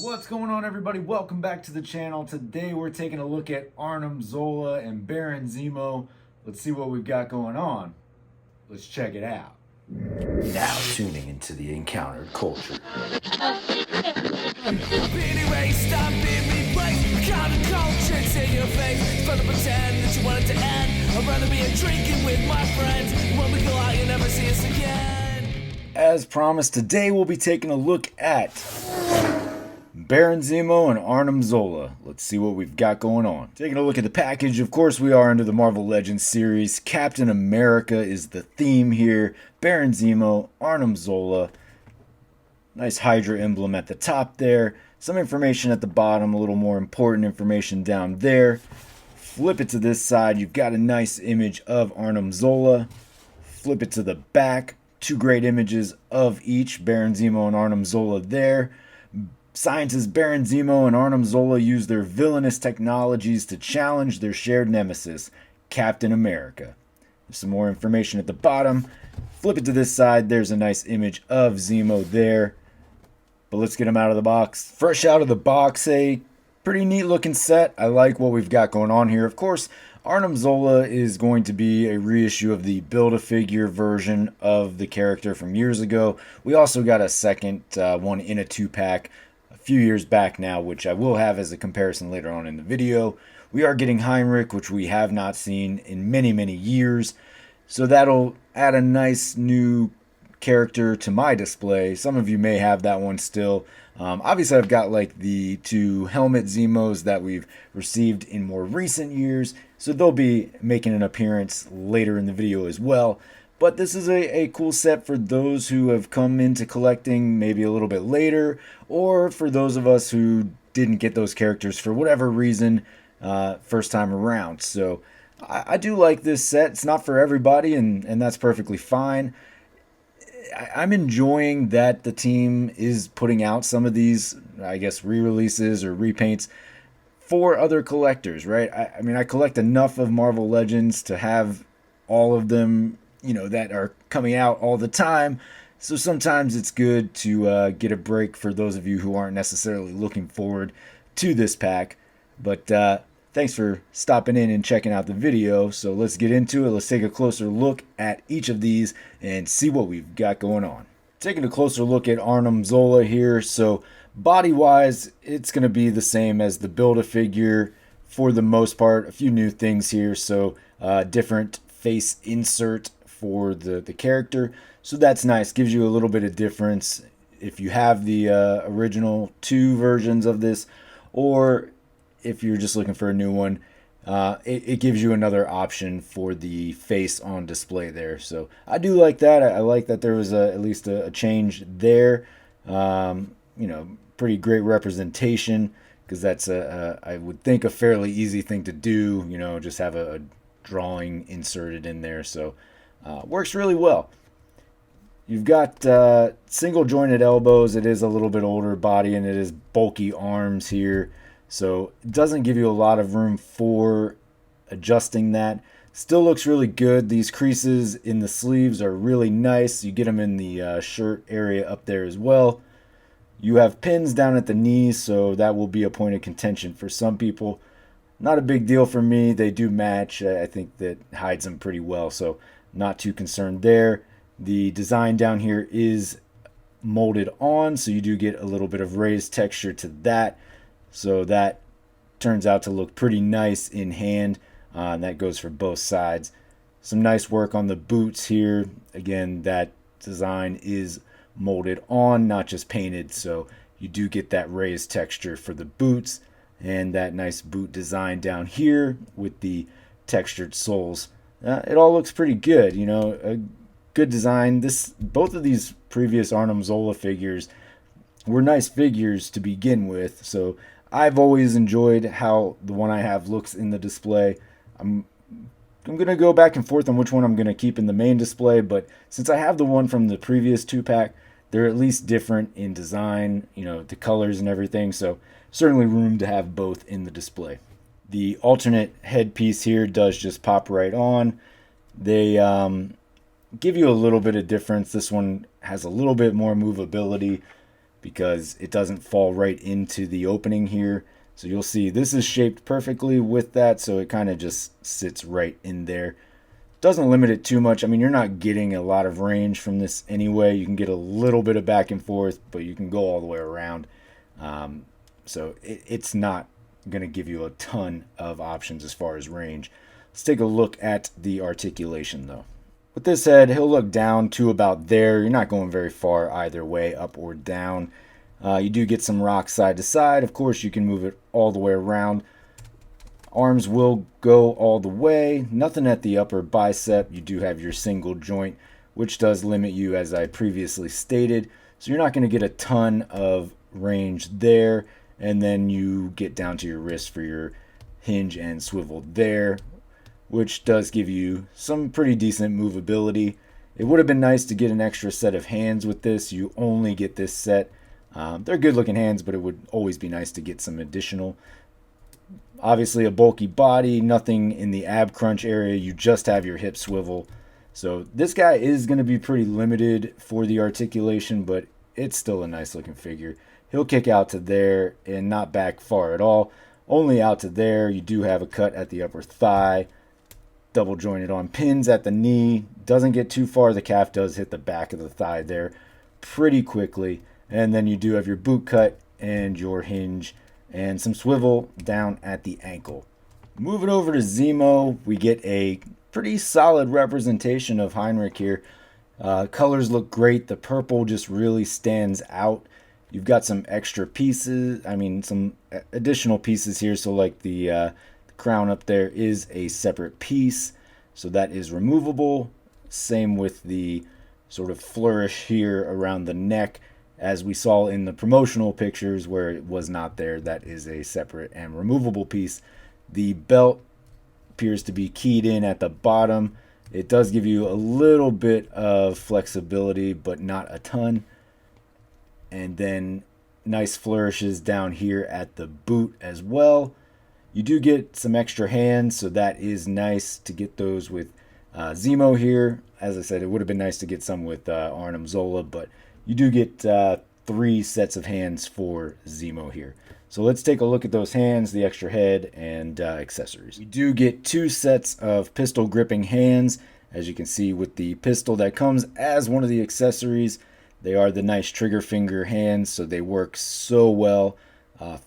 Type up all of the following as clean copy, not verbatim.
What's going on, everybody? Welcome back to the channel. Today we're taking a look at Arnim Zola and Baron Zemo. Let's see what we've got going on. Let's check it out. Now tuning into the Encountered Culture. Anyway, stop being replaced. Counter-culture to your face. Fun to pretend that you want it to end. I'd rather be a drinking with my friends. When we go out, you never see us again. As promised, today we'll be taking a look at Baron Zemo and Arnim Zola. Let's see what we've got going on. Taking a look at the package, of course we are under the Marvel Legends series. Captain America is the theme here. Baron Zemo, Arnim Zola. Nice Hydra emblem at the top there. Some information at the bottom, a little more important information down there. Flip it to this side, you've got a nice image of Arnim Zola. Flip it to the back, two great images of each, Baron Zemo and Arnim Zola there. Scientists Baron Zemo and Arnim Zola use their villainous technologies to challenge their shared nemesis, Captain America. There's some more information at the bottom. Flip it to this side, there's a nice image of Zemo there. But let's get him out of the box. Fresh out of the box, a pretty neat looking set. I like what we've got going on here. Of course, Arnim Zola is going to be a reissue of the Build-A-Figure version of the character from years ago. We also got a second one in a 2-pack a few years back now, which I will have as a comparison later on in the video. We are getting Heinrich, which we have not seen in many, many years. So that'll add a nice new character to my display. Some of you may have that one still. Obviously, I've got like the two helmet Zemos that we've received in more recent years, so they'll be making an appearance later in the video as well. But this is a cool set for those who have come into collecting maybe a little bit later, or for those of us who didn't get those characters for whatever reason first time around. So I do like this set. It's not for everybody, and that's perfectly fine. I'm enjoying that the team is putting out some of these, I guess, re-releases or repaints for other collectors, right? I mean, I collect enough of Marvel Legends to have all of them, that are coming out all the time. So sometimes it's good to get a break for those of you who aren't necessarily looking forward to this pack. But thanks for stopping in and checking out the video. So let's get into it. Let's take a closer look at each of these and see what we've got going on. Taking a closer look at Arnim Zola here. So body-wise, it's going to be the same as the Build-A-Figure for the most part. A few new things here. So different face insert for the character. So that's nice. Gives you a little bit of difference if you have the original 2 versions of this, or if you're just looking for a new one, it gives you another option for the face on display there. So I do like that. I like that there was at least a change there. Pretty great representation, because that's I would think a fairly easy thing to do. Just have a drawing inserted in there. So works really well. You've got single jointed elbows. It is a little bit older body, and it is bulky arms here. So it doesn't give you a lot of room for adjusting that. Still looks really good. These creases in the sleeves are really nice. You get them in the shirt area up there as well. You have pins down at the knees, so that will be a point of contention for some people. Not a big deal for me. They do match. I think that hides them pretty well, so not too concerned there. The design down here is molded on, so you do get a little bit of raised texture to that. So that turns out to look pretty nice in hand. And that goes for both sides. Some nice work on the boots here. Again, that design is molded on, not just painted. So you do get that raised texture for the boots. And that nice boot design down here with the textured soles. It all looks pretty good. A good design. Both of these previous Arnim Zola figures were nice figures to begin with. So I've always enjoyed how the one I have looks in the display. I'm going to go back and forth on which one I'm going to keep in the main display, but since I have the one from the previous 2-pack, they're at least different in design, the colors and everything, so certainly room to have both in the display. The alternate headpiece here does just pop right on. They give you a little bit of difference. This one has a little bit more movability, because it doesn't fall right into the opening here. So you'll see this is shaped perfectly with that, so it kind of just sits right in there. Doesn't limit it too much. I mean, you're not getting a lot of range from this anyway. You can get a little bit of back and forth, but you can go all the way around. So it's not going to give you a ton of options as far as range. Let's take a look at the articulation though. With this head, he'll look down to about there. You're not going very far either way, up or down. You do get some rock side to side. Of course, you can move it all the way around. Arms will go all the way. Nothing at the upper bicep. You do have your single joint, which does limit you, as I previously stated. So you're not going to get a ton of range there. And then you get down to your wrist for your hinge and swivel there, which does give you some pretty decent movability. It would have been nice to get an extra set of hands with this. You only get this set. They're good looking hands, but it would always be nice to get some additional. Obviously a bulky body, nothing in the ab crunch area. You just have your hip swivel. So this guy is going to be pretty limited for the articulation, but it's still a nice looking figure. He'll kick out to there and not back far at all. Only out to there. You do have a cut at the upper thigh. Double jointed on pins at the knee. Doesn't get too far. The calf does hit the back of the thigh there pretty quickly. And then you do have your boot cut and your hinge and some swivel down at the ankle. Moving over to Zemo, we get a pretty solid representation of Heinrich here. Colors look great. The purple just really stands out. You've got some extra pieces, some additional pieces here. So like the crown up there is a separate piece, so that is removable. Same with the sort of flourish here around the neck, as we saw in the promotional pictures where it was not there. That is a separate and removable piece. The belt appears to be keyed in at the bottom. It does give you a little bit of flexibility, but not a ton. And then nice flourishes down here at the boot as well. You do get some extra hands, so that is nice to get those with Zemo here. As I said, it would have been nice to get some with Arnim Zola, but you do get 3 sets of hands for Zemo here. So let's take a look at those hands, the extra head, and accessories. We do get 2 sets of pistol gripping hands, as you can see with the pistol that comes as one of the accessories. They are the nice trigger finger hands, so they work so well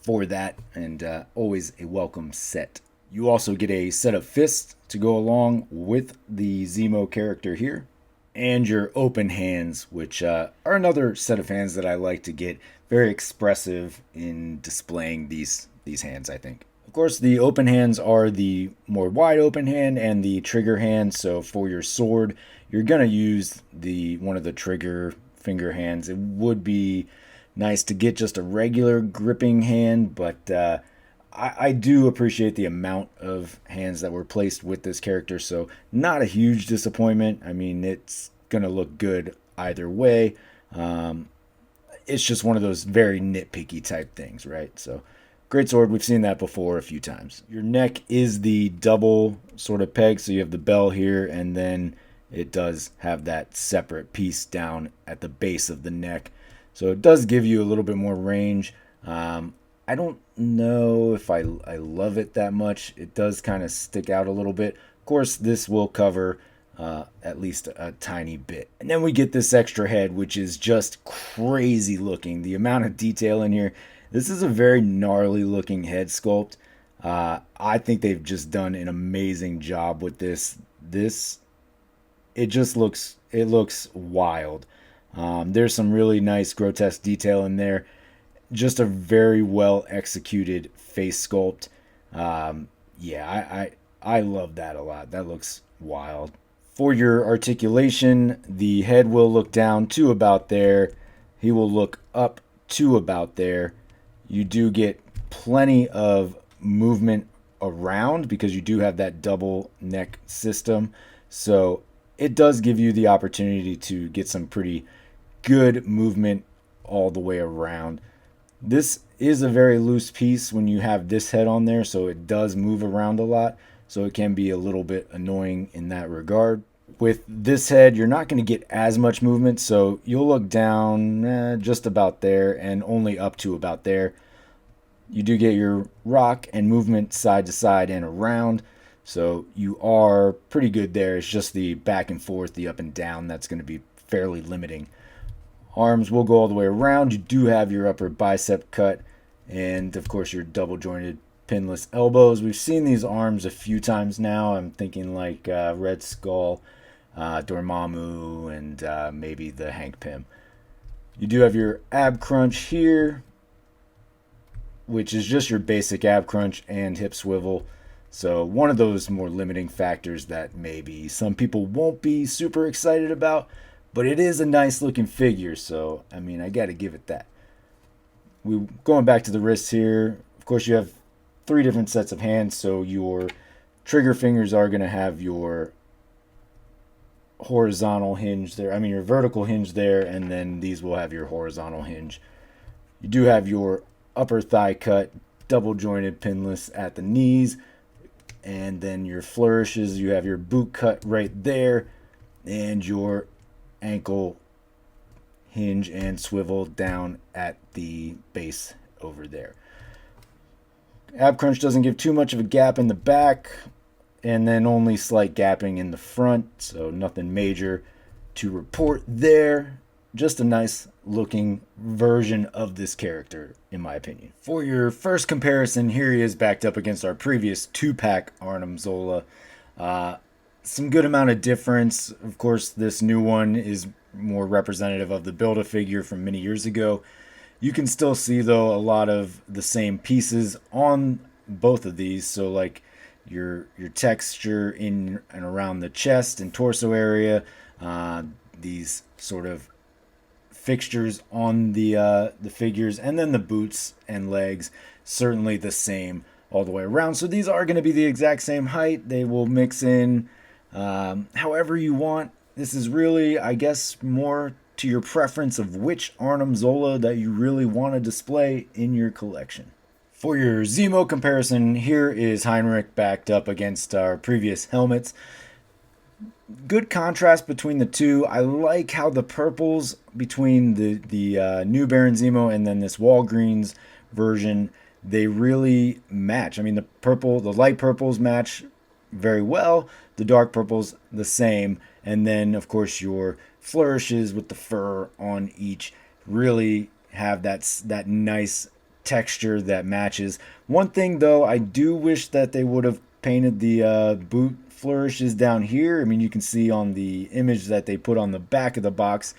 for that, and always a welcome set. You also get a set of fists to go along with the Zemo character here, and your open hands, which are another set of hands that I like to get. Very expressive in displaying these hands, I think. Of course, the open hands are the more wide open hand and the trigger hand. So for your sword, you're gonna use one of the trigger finger hands. It would be nice to get just a regular gripping hand, but I do appreciate the amount of hands that were placed with this character, so not a huge disappointment. I mean, it's gonna look good either way. It's just one of those very nitpicky type things, right? So great sword. We've seen that before a few times. Your neck is the double sort of peg, so you have the bell here, and then it does have that separate piece down at the base of the neck. So it does give you a little bit more range. I don't know if I love it that much. It does kind of stick out a little bit. Of course, this will cover at least a tiny bit. And then we get this extra head, which is just crazy looking. The amount of detail in here. This is a very gnarly looking head sculpt. I think they've just done an amazing job with this. It looks wild. There's some really nice grotesque detail in there. Just a very well executed face sculpt. I love that a lot. That looks wild. For your articulation, the head will look down to about there. He will look up to about there. You do get plenty of movement around because you do have that double neck system. So it does give you the opportunity to get some pretty good movement all the way around. This is a very loose piece when you have this head on there, so it does move around a lot. So it can be a little bit annoying in that regard. With this head, you're not going to get as much movement, so you'll look down just about there and only up to about there. You do get your rock and movement side to side and around, so you are pretty good there. It's just the back and forth, the up and down, that's going to be fairly limiting. Arms will go all the way around. You do have your upper bicep cut, and of course your double jointed pinless elbows. We've seen these arms a few times now. I'm thinking like Red Skull, Dormammu, and maybe the Hank Pym. You do have your ab crunch here, which is just your basic ab crunch and hip swivel. So one of those more limiting factors that maybe some people won't be super excited about, but it is a nice looking figure, so I mean, I gotta give it that. We going back to the wrists here. Of course, you have 3 different sets of hands, so your trigger fingers are gonna have your horizontal hinge there. I mean, your vertical hinge there, and then these will have your horizontal hinge. You do have your upper thigh cut, double jointed pinless at the knees, and then your flourishes. You have your boot cut right there, and your ankle hinge and swivel down at the base over there. Ab crunch doesn't give too much of a gap in the back, and then only slight gapping in the front, so nothing major to report there. Just a nice looking version of this character, in my opinion. For your first comparison, here he is backed up against our previous 2-pack Arnim Zola. Some good amount of difference. Of course, this new one is more representative of the Build-A-Figure from many years ago. You can still see, though, a lot of the same pieces on both of these. So, like your texture in and around the chest and torso area, these sort of fixtures on the figures, and then the boots and legs, certainly the same all the way around. So these are going to be the exact same height. They will mix in however you want. This is really, I guess, more to your preference of which Arnim Zola that you really want to display in your collection. For your Zemo comparison, here is Heinrich backed up against our previous helmets. Good contrast between the two. I like how the purples between the new Baron Zemo and then this Walgreens version, they really match. I mean, the light purples match very well. The dark purples the same. And then, of course, your flourishes with the fur on each really have that nice texture that matches. One thing, though, I do wish that they would have painted the boot flourishes down here. I mean, you can see on the image that they put on the back of the box,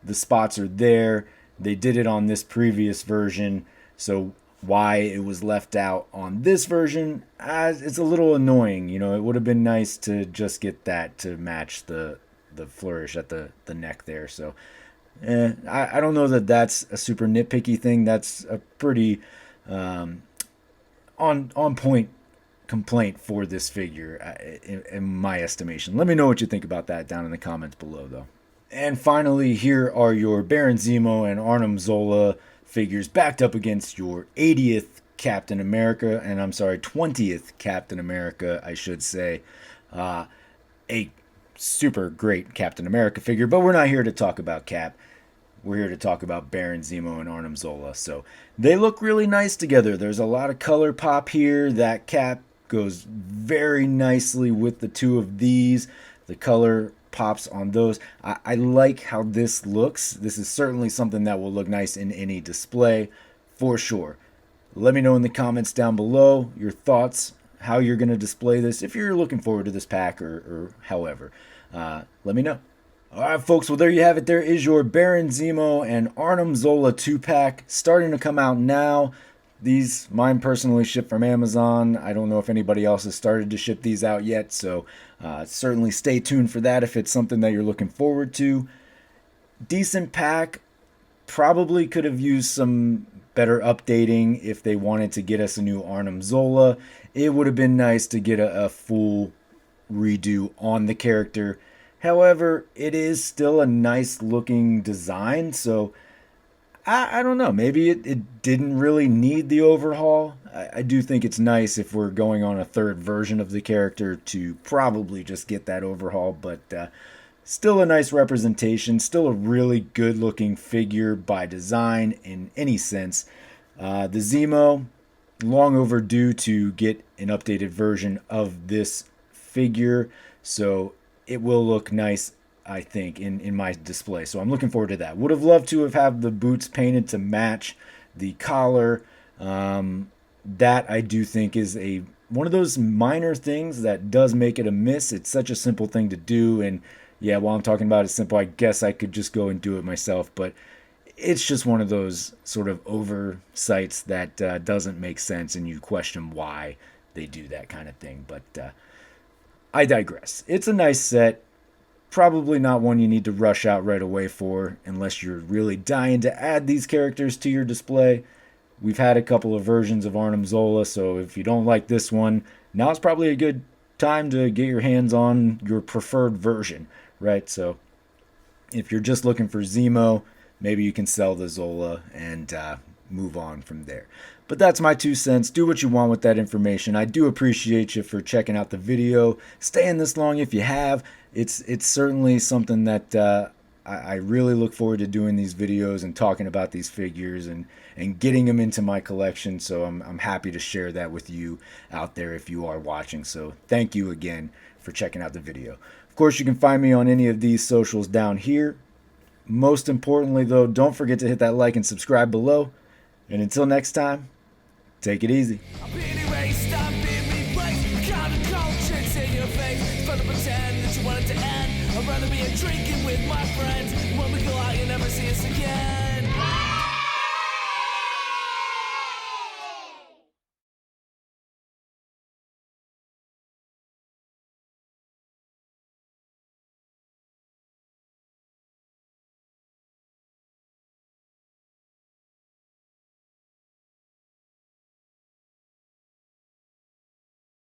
the spots are there. They did it on this previous version, so why it was left out on this version, it's a little annoying. You know, it would have been nice to just get that to match the flourish at the neck there. So I don't know that that's a super nitpicky thing. That's a pretty on point complaint for this figure, in my estimation. Let me know what you think about that down in the comments below, though. And finally, here are your Baron Zemo and Arnim Zola figures backed up against your 80th Captain America, and I'm sorry, 20th Captain America, I should say. A super great Captain America figure, but we're not here to talk about Cap. We're here to talk about Baron Zemo and Arnim Zola. So they look really nice together. There's a lot of color pop here. That Cap goes very nicely with the two of these. The color pops on those. I like how this looks. This is certainly something that will look nice in any display for sure. Let me know in the comments down below your thoughts, how you're going to display this, if you're looking forward to this pack or however. Let me know. All right, folks. Well, there you have it. There is your Baron Zemo and Arnim Zola 2-pack starting to come out now. These, mine personally, ship from Amazon. I don't know if anybody else has started to ship these out yet, so certainly stay tuned for that if it's something that you're looking forward to. Decent pack. Probably could have used some better updating if they wanted to get us a new Arnim Zola. It would have been nice to get a full redo on the character. However, it is still a nice looking design, so I don't know. Maybe it didn't really need the overhaul. I do think it's nice if we're going on a third version of the character to probably just get that overhaul, but still a nice representation, still a really good looking figure by design in any sense. The Zemo, long overdue to get an updated version of this figure, so it will look nice, I think, in my display. So I'm looking forward to that. Would have loved to have had the boots painted to match the collar. That I do think is a one of those minor things that does make it a miss. It's such a simple thing to do, and yeah, while I'm talking about it simple, I guess I could just go and do it myself, but it's just one of those sort of oversights that doesn't make sense, and you question why they do that kind of thing. But I digress. It's a nice set. Probably not one you need to rush out right away for unless you're really dying to add these characters to your display. We've had a couple of versions of Arnim Zola, so if you don't like this one, now's probably a good time to get your hands on your preferred version, right? So if you're just looking for Zemo, maybe you can sell the Zola and move on from there. But that's my 2 cents. Do what you want with that information. I do appreciate you for checking out the video, staying this long if you have. It's certainly something that I really look forward to doing these videos and talking about these figures and getting them into my collection. So I'm happy to share that with you out there if you are watching. So thank you again for checking out the video. Of course, you can find me on any of these socials down here. Most importantly, though, don't forget to hit that like and subscribe below. And until next time, take it easy. I'm being erased, I'm being replaced. Counterculture's in your face. It's fun to pretend that you want it to end. I'd rather be a drinking with my friends. When we go out, you never see us again.